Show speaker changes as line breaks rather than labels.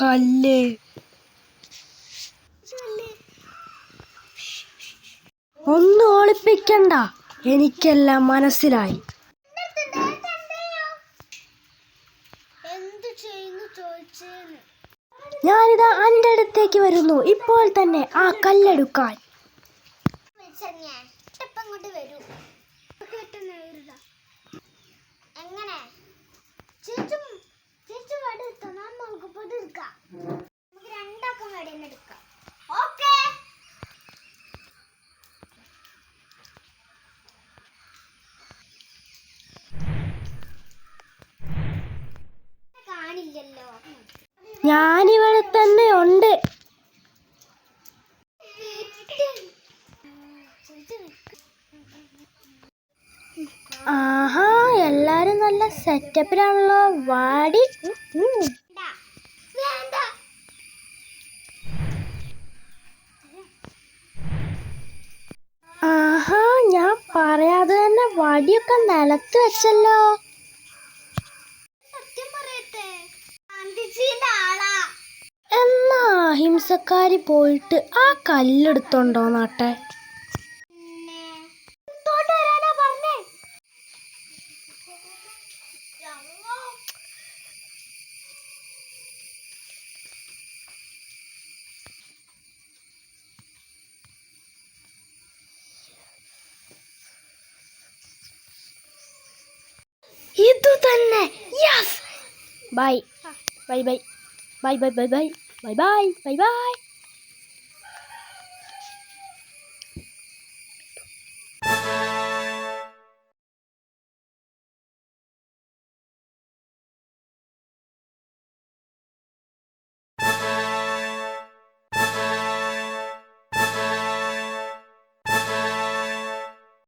കല്ല്. ഒന്നും ഒളിപ്പിക്കണ്ട, എനിക്കെല്ലാം മനസ്സിലായി. ഞാനിതാ എൻ്റെ അടുത്തേക്ക് വരുന്നു, ഇപ്പോൾ തന്നെ ആ കല്ലെടുക്കാൻ. ഞാനിവിടെ തന്നെ ഉണ്ട്. ആഹാ, എല്ലാരും നല്ല സെറ്റപ്പിലാണല്ലോ. വാടി. ആഹാ, ഞാൻ പറയാതെ തന്നെ വടിയൊക്കെ നിലത്ത് വെച്ചല്ലോ. എന്നാ അഹിംസക്കാരി പോയിട്ട് ആ കല്ലെടുത്തോണ്ടോ നാട്ടെ. ഇതു തന്നെ. Yes. Bye bye bye bye bye bye bye bye bye bye bye.